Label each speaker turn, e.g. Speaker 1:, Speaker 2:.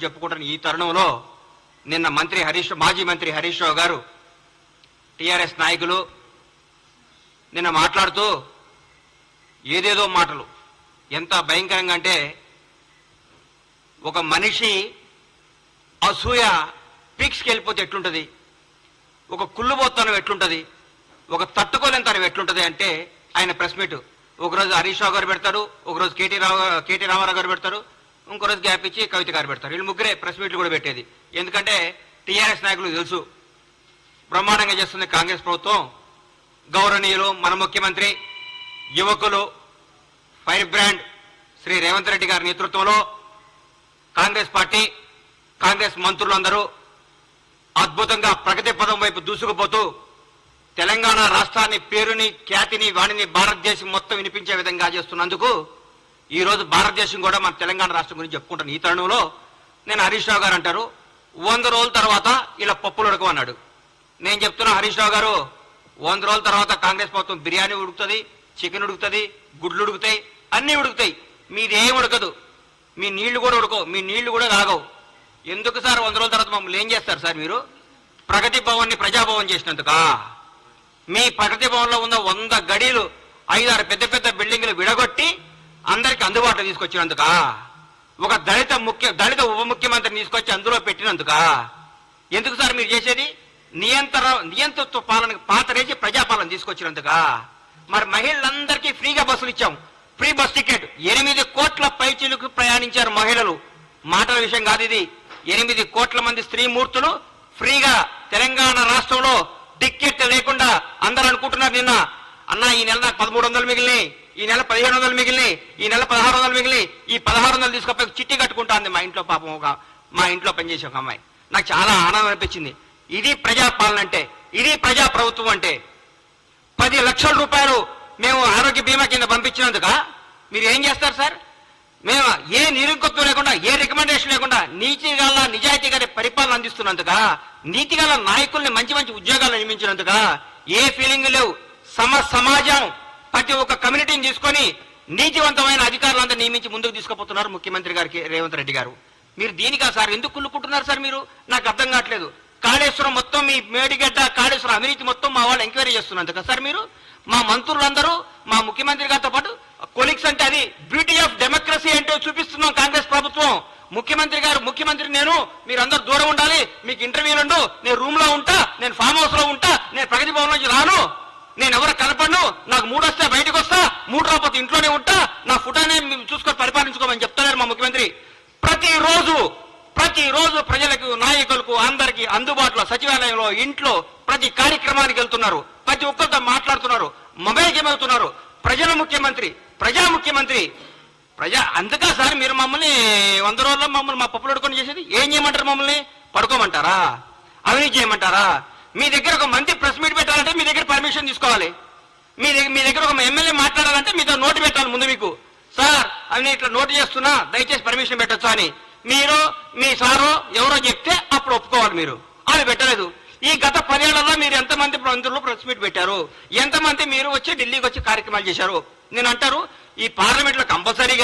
Speaker 1: గురించి చెప్పుకుంటున్న ఈ తరుణంలో నిన్న మాజీ మంత్రి హరీష్ రావు గారు టీఆర్ఎస్ నాయకులు నిన్న మాట్లాడుతూ ఏదేదో మాటలు ఎంత భయంకరంగా అంటే ఒక మనిషి అసూయ పీక్స్కి వెళ్ళిపోతే ఎట్లుంటుంది, ఒక కుళ్ళుబోత్తనం ఎట్లుంటుంది, ఒక తట్టుకోలేనితనం ఎట్లుంటుంది అంటే ఆయన ప్రెస్ మీట్ ఒకరోజు హరీష్ రావు గారు పెడతారు, ఒకరోజు కేటీ రామారావు గారు పెడతారు, ఇంకో రోజు గ్యాప్ ఇచ్చి కవిత గారు పెడతారు. వీళ్ళు ముగ్గురే ప్రెస్ మీట్లు కూడా పెట్టేది. ఎందుకంటే టీఆర్ఎస్ నాయకులకు తెలుసు బ్రహ్మాండంగా చేస్తుంది కాంగ్రెస్ ప్రభుత్వం. గౌరవనీయులు మన ముఖ్యమంత్రి యువకులు ఫైర్ బ్రాండ్ శ్రీ రేవంత్ రెడ్డి గారి నేతృత్వంలో కాంగ్రెస్ పార్టీ కాంగ్రెస్ మంత్రులందరూ అద్భుతంగా ప్రగతి పదం వైపు దూసుకుపోతూ తెలంగాణ రాష్ట్రాన్ని పేరుని ఖ్యాతిని వాణిని భారతదేశం మొత్తం వినిపించే విధంగా చేస్తున్నందుకు ఈ రోజు భారతదేశం కూడా మన తెలంగాణ రాష్ట్రం గురించి చెప్పుకుంటాను. ఈ తరుణంలో నేను హరీష్ రావు గారు అంటారు 100 రోజుల తర్వాత ఇలా పప్పులు ఉడకమన్నాడు. నేను చెప్తున్నా హరీష్ రావు గారు 100 రోజుల తర్వాత కాంగ్రెస్ ప్రభుత్వం బిర్యానీ ఉడుకుతుంది, చికెన్ ఉడుకుతుంది, గుడ్లు ఉడుకుతాయి, అన్నీ ఉడుకుతాయి. మీది ఏం ఉడకదు, మీ నీళ్లు కూడా ఉడకవు, మీ నీళ్లు కూడా తాగవు. ఎందుకు సార్ 100 రోజుల తర్వాత మమ్మల్ని ఏం చేస్తారు సార్? మీరు ప్రగతి భవన్ని ప్రజాభవన్ చేసినందుకా? మీ ప్రగతి భవన్లో ఉన్న 100 గడీలు 5-6 పెద్ద పెద్ద బిల్డింగ్లు విడగొట్టి అందరికి అందుబాటులో తీసుకొచ్చినందుకా? ఒక దళిత ఉప ముఖ్యమంత్రిని తీసుకొచ్చి అందులో పెట్టినందుకా? ఎందుకు సార్ మీరు చేసేది? నియంతృత్వ పాలనకు పాతరేసి ప్రజాపాలన తీసుకొచ్చినందుకా? మరి మహిళలందరికీ ఫ్రీగా బస్సులు ఇచ్చాం, ఫ్రీ బస్ టికెట్. 8 కోట్ల పైచీలకు ప్రయాణించారు మహిళలు. మాటల విషయం కాదు ఇది. 8 కోట్ల మంది స్త్రీమూర్తులు ఫ్రీగా తెలంగాణ రాష్ట్రంలో టికెట్ లేకుండా అందరూ అనుకుంటున్నారు నిన్న అన్న ఈ నెల నాకు 1300 మిగిలినాయి, ఈ నెల 1500 మిగిలినాయి, ఈ నెల 1600 మిగిలినాయి, ఈ 1600 తీసుకపోయి చిట్టి కట్టుకుంటాంది మా ఇంట్లో. పాపం మా ఇంట్లో పనిచేసే ఒక అమ్మాయి. నాకు చాలా ఆనందం అనిపించింది. ఇది ప్రజాపాలన అంటే, ఇది ప్రజా ప్రభుత్వం అంటే. 10 లక్షల రూపాయలు మేము ఆరోగ్య బీమా కింద పంపించినందుక మీరు ఏం చేస్తారు సార్? మేము ఏ నిరంకుత్వం లేకుండా, ఏ రికమెండేషన్ లేకుండా నీతిగల నిజాయితీ గారి పరిపాలన అందిస్తున్నందుక, నీతిగల నాయకుల్ని మంచి మంచి ఉద్యోగాలు నియమించినందుక ఏ ఫీలింగ్ లేవు. సమాజం ప్రతి ఒక్క కమ్యూనిటీని తీసుకొని నీతివంతమైన అధికారులంతా నియమించి ముందుకు తీసుకుపోతున్నారు ముఖ్యమంత్రి గారికి రేవంత్ రెడ్డి గారు. మీరు దీనికా సార్ ఎందుకు కుళ్ళుకుంటున్నారు సార్? మీరు నాకు అర్థం కావట్లేదు. కాళేశ్వరం మొత్తం మీ మేడిగడ్డ కాళేశ్వరం అవినీతి మొత్తం మా వాళ్ళు ఎంక్వైరీ చేస్తున్నందుక సార్ మీరు? మా మంత్రులందరూ మా ముఖ్యమంత్రి గారితో పాటు కొలీగ్స్ అంటే అది బ్యూటీ ఆఫ్ డెమోక్రసీ అంటే చూపిస్తున్నాం కాంగ్రెస్ ప్రభుత్వం. ముఖ్యమంత్రి నేను, మీరందరూ దూరం ఉండాలి, మీకు ఇంటర్వ్యూలు ఉండు, నేను రూమ్ లో ఉంటా, నేను ఫామ్ హౌస్ లో ఉంటా, నేను ప్రగతి భవన్ నుంచి రాను, నేను ఎవరు కనపడను, నాకు 3 వస్తే బయటకు వస్తా, 3 రాకపోతే ఇంట్లోనే ఉంటా, నా ఫుటానే చూసుకొని పరిపాలించుకోమని చెప్తున్నారు మా ముఖ్యమంత్రి. ప్రతిరోజు ప్రజలకు నాయకులకు అందరికీ అందుబాటులో సచివాలయంలో ఇంట్లో ప్రతి కార్యక్రమానికి వెళ్తున్నారు, ప్రతి ఒక్కరితో మాట్లాడుతున్నారు, మొబైల్ అవుతున్నారు. ప్రజా ముఖ్యమంత్రి అందుకా సార్ మీరు మమ్మల్ని 100 రోజుల్లో మమ్మల్ని మా పప్పులు అడుకొని చేసేది? ఏం చేయమంటారు? మమ్మల్ని పడుకోమంటారా? అవినీతి చేయమంటారా? మీ దగ్గర ఒక మంత్రి ప్రెస్ మీట్ పెట్టాలంటే మీ దగ్గర పర్మిషన్ తీసుకోవాలి. మీ దగ్గర ఒక ఎమ్మెల్యే మాట్లాడాలంటే మీతో నోటు పెట్టాలి ముందు. మీకు సార్ అని ఇట్లా నోటు చేస్తున్నా, దయచేసి పర్మిషన్ పెట్టొచ్చా అని మీరు మీ సారో ఎవరో చెప్తే అప్పుడు ఒప్పుకోవాలి. మీరు అది పెట్టలేదు. ఈ గత 10 ఏళ్లలో మీరు ఎంతమంది మంత్రులు ప్రెస్ మీట్ పెట్టారు? ఎంతమంది మీరు వచ్చి ఢిల్లీకి వచ్చి కార్యక్రమాలు చేశారు? నేను అంటారు ఈ పార్లమెంట్ లో కంపల్సరీ